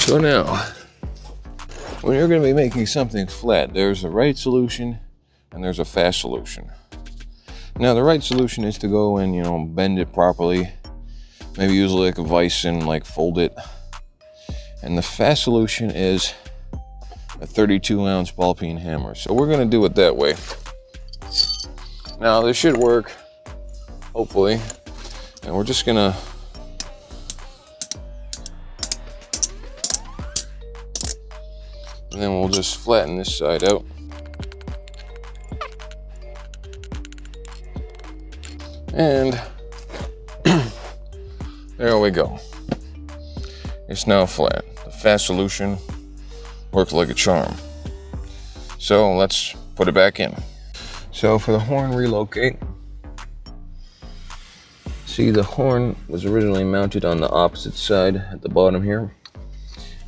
So now, when you're going to be making something flat, there's a right solution and there's a fast solution. Now the right solution is to go and, bend it properly, maybe use like a vise and like fold it. And the fast solution is a 32-ounce ball peen hammer. So we're going to do it that way. Now this should work, hopefully. And we're just going to and then we'll just flatten this side out. And there we go. It's now flat. The fast solution worked like a charm. So let's put it back in. So for the horn relocate, see the horn was originally mounted on the opposite side at the bottom here,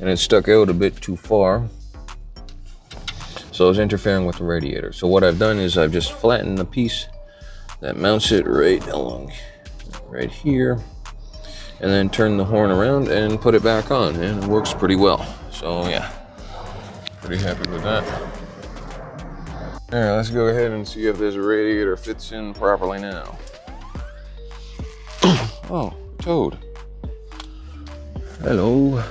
and it stuck out a bit too far. So it was interfering with the radiator. So what I've done is I've just flattened the piece that mounts it right along right here, and then turn the horn around and put it back on, and it works pretty well. So yeah, pretty happy with that. All right, let's go ahead and see if this radiator fits in properly now. Oh, toad. Hello.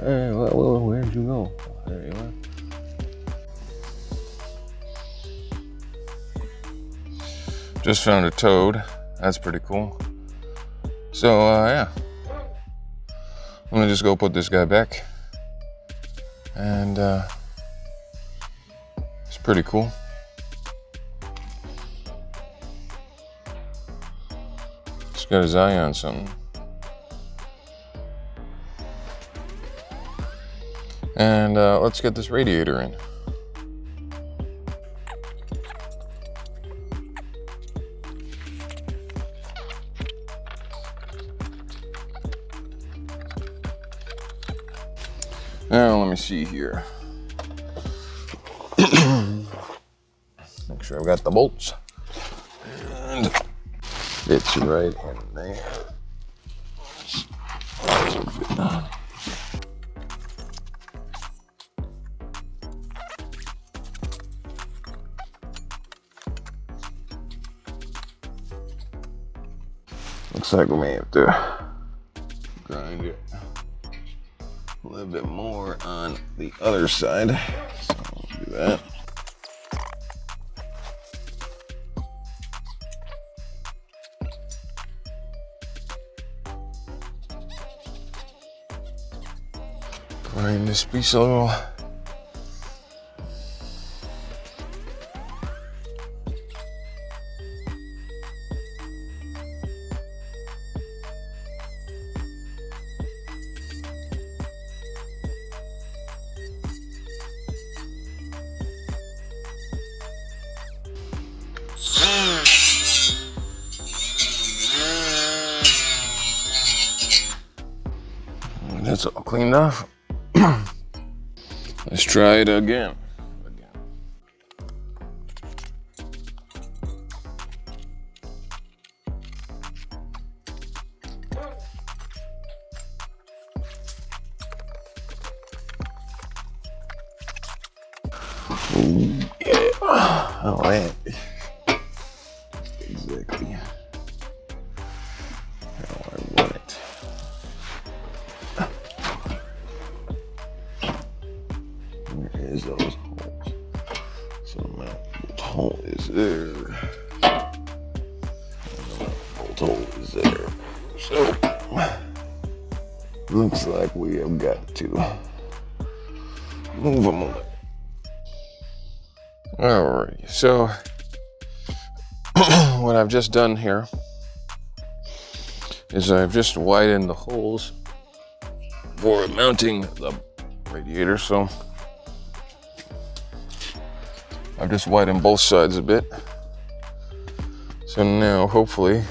Hey, where'd you go? There you are. Just found a toad. That's pretty cool. So yeah, I'm gonna just go put this guy back, and it's pretty cool. Just got his eye on something. And let's get this radiator in. Now let me see here. Make sure I've got the bolts. And it's right in there. Looks like we may have to grind it a little bit more on the other side. So we'll do that. Grind this piece a little. That's all cleaned off. Let's try it again. Ooh, yeah. All right. Exactly how I want it. Where is those holes? So the bolt hole is there. And the bolt hole is there. So looks like we have got to move them on. Alrighty, so what I've just done here is I've just widened the holes for mounting the radiator. So I've just widened both sides a bit. So now hopefully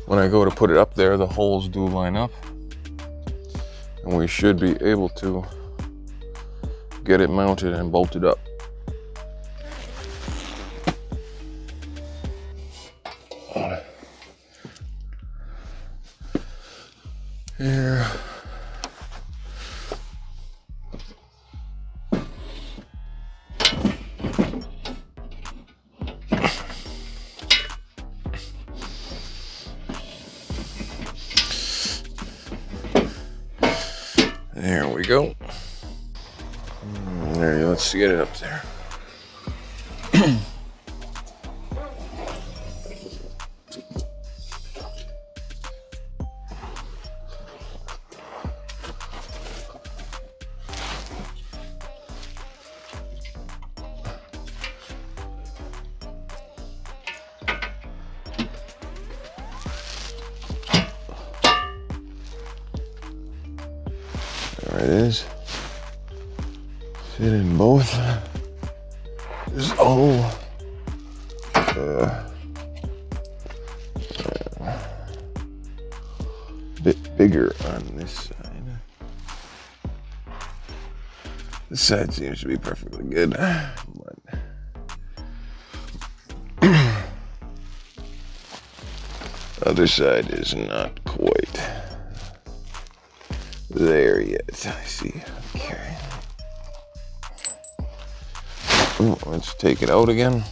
when I go to put it up there, the holes do line up, and we should be able to get it mounted and bolted up. Here, There we go. There, let's get it up there. There it is. Fit in both. Oh. Bit bigger on this side. This side seems to be perfectly good, but other side is not quite there yet. I see. Okay. Let's take it out again.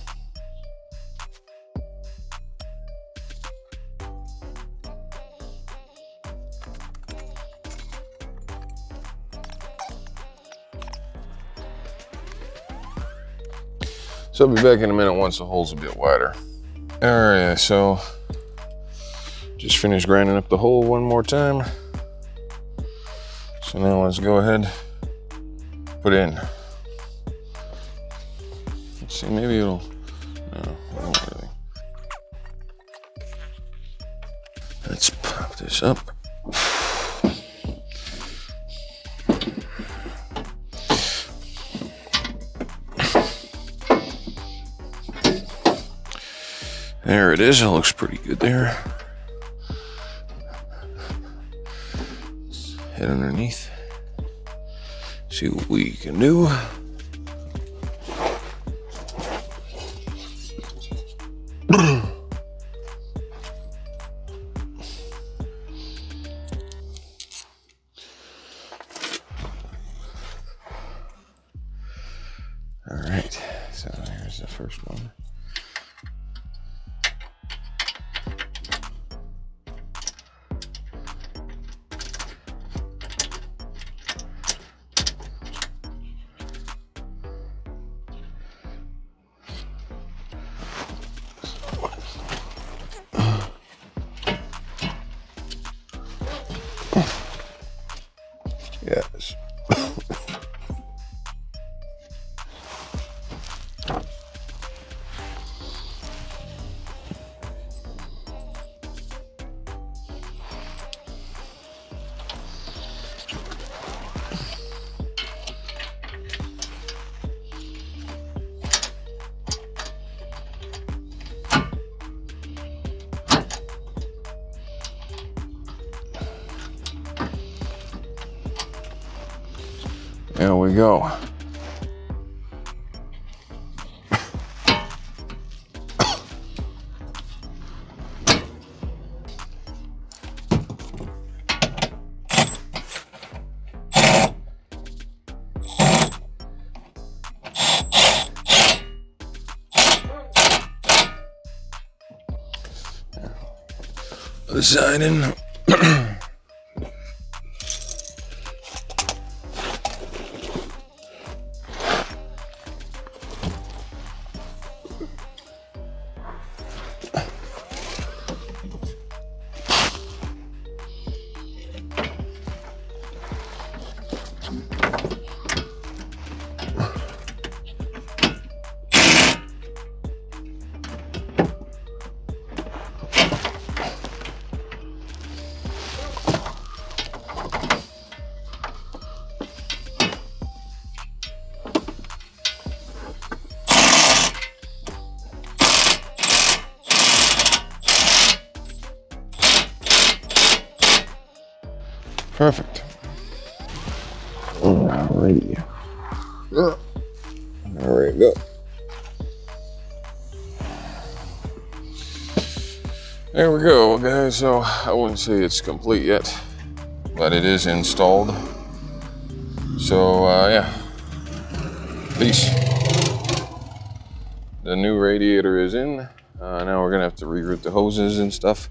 So I'll be back in a minute once the hole's a bit wider. All right, so just finished grinding up the hole one more time. So now let's go ahead, put it in. Let's see, maybe it'll, no, it won't really. Let's pop this up. There it is, it looks pretty good there. Let's head underneath, see what we can do. All right, so here's the first one. Yes. There we go. The side in. Perfect. Alrighty. There we go. There we go, guys. So I wouldn't say it's complete yet, but it is installed. So yeah, peace. The new radiator is in. Now we're gonna have to reroute the hoses and stuff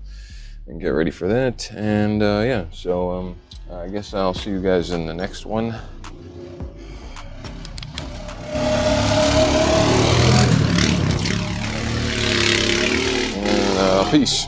and get ready for that. And yeah, so I guess I'll see you guys in the next one. And peace.